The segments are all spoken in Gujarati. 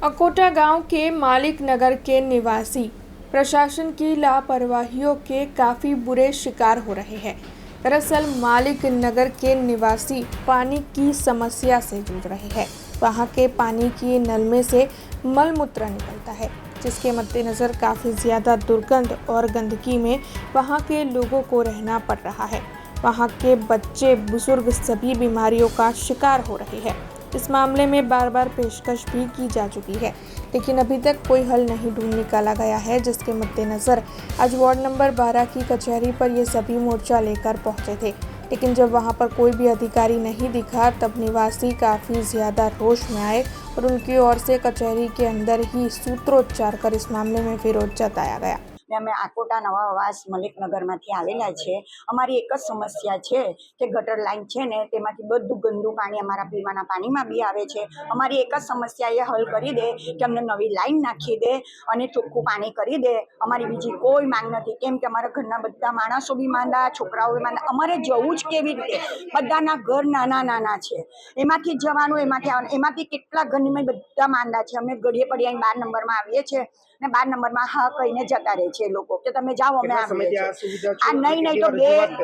अकोटा गांव के मालिक नगर के निवासी प्रशासन की लापरवाहियों के काफ़ी बुरे शिकार हो रहे हैं। दरअसल मालिक नगर के निवासी पानी की समस्या से जूझ रहे हैं। वहां के पानी की नल में से मलमूत्र निकलता है, जिसके मद्देनज़र काफ़ी ज़्यादा दुर्गंध और गंदगी में वहां के लोगों को रहना पड़ रहा है। वहां के बच्चे बुजुर्ग सभी बीमारियों का शिकार हो रहे हैं। इस मामले में बार बार पेशकश भी की जा चुकी है, लेकिन अभी तक कोई हल नहीं ढूंढ निकाला गया है, जिसके मद्देनज़र आज वार्ड नंबर 12 की कचहरी पर ये सभी मोर्चा लेकर पहुंचे थे। लेकिन जब वहां पर कोई भी अधिकारी नहीं दिखा, तब निवासी काफ़ी ज़्यादा रोष में आए और उनकी ओर से कचहरी के अंदर ही सूत्रोच्चार कर इस मामले में विरोध जताया गया। અમે આકોટા નવા આવાસ મલિકનગરમાંથી આવેલા છે। અમારી એક જ સમસ્યા છે કે ગટર લાઈન છે ને તેમાંથી બધું ગંદુ પાણી અમારા પીવાના પાણીમાં બી આવે છે। અમારી એક જ સમસ્યા એ હલ કરી દે કે અમને નવી લાઈન નાખી દે અને ચોખ્ખું પાણી કરી દે। અમારી બીજી કોઈ માંગ નથી, કેમ કે અમારા ઘરના બધા માણસો બી માંદા, છોકરાઓ બી માંદા। અમારે જવું જ કેવી રીતે? બધાના ઘર નાના નાના છે, એમાંથી જવાનું એમાંથી આવવાનું, એમાંથી કેટલા ઘરની બધા માંદા છે। અમે ઘડીએ પડીએ અહીં 12 નંબરમાં આવીએ છીએ ને 12 નંબરમાં હા કહીને જતા રહે છે લોકો કે તમે જાઓ અમે આવીએ છીએ। આ નહીં તો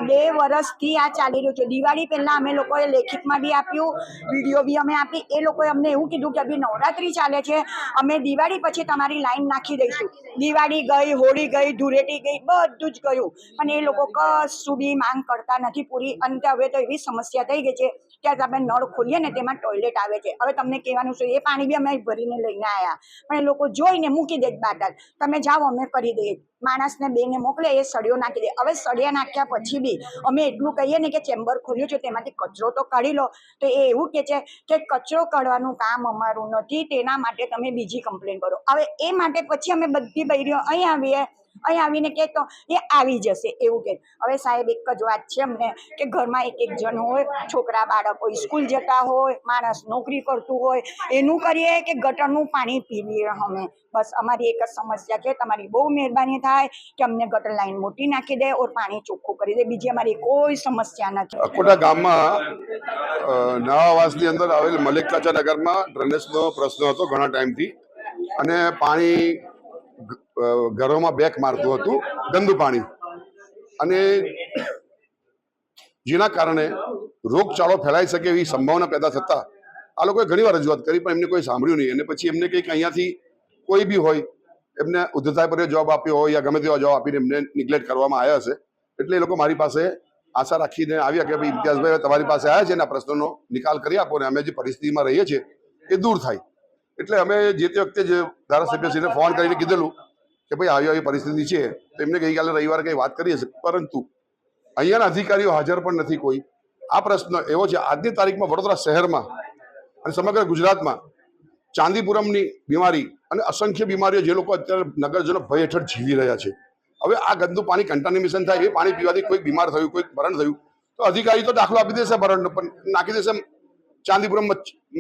બે વર્ષથી આ ચાલી રહ્યું છે। દિવાળી પહેલા અમે લોકોએ લેખિતમાં બી આપ્યું, વિડીયો બી અમે આપી। એ લોકોએ અમને એવું કીધું કે અભી નવરાત્રી ચાલે છે, અમે દિવાળી પછી તમારી લાઈન નાખી દઈશું। દિવાળી ગઈ, હોળી ગઈ, ધૂળેટી ગઈ, બધું જ ગયું, પણ એ લોકો કશું બી માંગ કરતા નથી પૂરી। અંતે હવે તો એવી સમસ્યા થઈ ગઈ છે કે આપણે નળ ખોલીએ ને તેમાં ટોયલેટ આવે છે। હવે તમને કહેવાનું છે, એ પાણી બી અમે ભરીને લઈને આવ્યા, પણ એ લોકો જોઈને મૂકી દે બાદ તમે જાઓ અમે કરી દઈએ। માણસને બેને મોકલે, એ સળિયો નાખી દે। હવે સળિયા નાખ્યા પછી બી અમે એટલું કહીએ ને કે ચેમ્બર ખોલ્યું છે તેમાંથી કચરો તો કાઢી લો, તો એ એવું કહે છે કે કચરો કાઢવાનું કામ અમારું નથી, તેના માટે તમે બીજી કમ્પ્લેન કરો। હવે એ માટે પછી અમે બધી બૈરીઓ અહીં આવીએ, અહીં આવીને કે તો એ આવી જશે એવું કે। હવે સાહેબ એક જ વાત છે અમને કે ઘરમાં એક જણ હોય, છોકરા બાળકો સ્કૂલ જતા હોય, માણસ નોકરી કરતું હોય, એનું કરીએ કે ગટરનું પાણી પીવીએ અમે। બસ અમારી એક જ સમસ્યા છે, તમારી બહુ મહેરબાની થાય કે અમને ગટર લાઈન મોટી નાખી દે और પાણી ચોખ્ખું કરી દે, બીજી અમારી કોઈ સમસ્યા નથી। અકોટા ગામમાં નવા આવાસની અંદર આવેલ મલિકકાચા નગરમાં ડ્રેનેજનો પ્રશ્ન હતો ઘણા ટાઈમથી, અને પાણી ઘરોમાં બેક મારતું હતું, ગંદુ પાણી, અને જેના કારણે રોગચાળો ફેલાઈ શકે એવી સંભાવના પેદા થતા આ લોકોએ ઘણીવાર રજૂઆત કરી, પણ એમને કોઈ સાંભળ્યું નહીં। અને પછી એમને કંઈક અહીંયાથી કોઈ બી હોય એમને ઉદ્ધતાઈભર્યો જવાબ આપ્યો હોય યા ગમે તેવા જવાબ આપીને એમને નિગ્લેક્ટ કરવામાં આવ્યા હશે। એટલે એ લોકો મારી પાસે આશા રાખીને આવ્યા કે ભાઈ ઇમ્તિયાઝભાઈ તમારી પાસે આવ્યા છે ને આ પ્રશ્નનો નિકાલ કરી આપો ને અમે જે પરિસ્થિતિમાં રહીએ છીએ એ દૂર થાય। એટલે અમે જે તે વખતે જ ધારાસભ્યશ્રીને ફોન કરીને કીધેલું કે ભાઈ આવી પરિસ્થિતિ છે, તો એમને ગઈકાલે રવિવારે કંઈ વાત કરી હશે, પરંતુ અહીંયાના અધિકારીઓ હાજર પણ નથી કોઈ। આ પ્રશ્ન એવો છે, આજની તારીખમાં વડોદરા શહેરમાં અને સમગ્ર ગુજરાતમાં ચાંદીપુરમની બીમારી અને અસંખ્ય બીમારીઓ જે લોકો અત્યારે નગરજનો ભય હેઠળ જીવી રહ્યા છે। હવે આ ગંદુ પાણી કન્ટામિનેશન થાય, એ પાણી પીવાથી કોઈ બીમાર થયું, કોઈ મરણ થયું, તો અધિકારી તો દાખલો આપી દેશે, મરણનો પણ નાખી દેશે ચાંદીપુરમ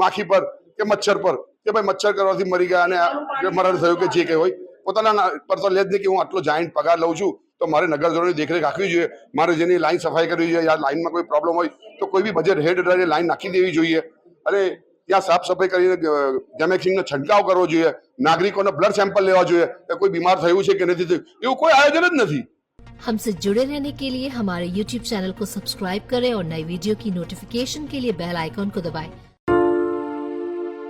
માખી પર કે મચ્છર પર કે ભાઈ મચ્છર કરવાથી મરી ગયા અને મરણ થયું કે જે કંઈ હોય, પોતાના પર તો લે જ નહીં કે હું આટલો જાયન્ટ પગાર લઉં છું તો મારે નગરજનોની દેખરેખ રાખવી જોઈએ, મારે જેની લાઈન સફાઈ કરવી જોઈએ, યા લાઈનમાં કોઈ પ્રોબ્લેમ હોય તો કોઈ બી બજેટ હેડ લાઈન નાખી દેવી જોઈએ, અને ત્યાં સાફ સફાઈ કરીને ગેમેક્સિંગનો છંટકાવ કરવો જોઈએ, નાગરિકોને બ્લડ સેમ્પલ लेवा જોઈએ કે કોઈ બીમાર થયું છે કે નથી થયું, એવું કોઈ આયોજન જ નથી। हमसे जुड़े रहने के लिए हमारे YouTube चैनल को सब्सक्राइब करें और नई वीडियो की नोटिफिकेशन के लिए बेल आइकॉन को दबाएं।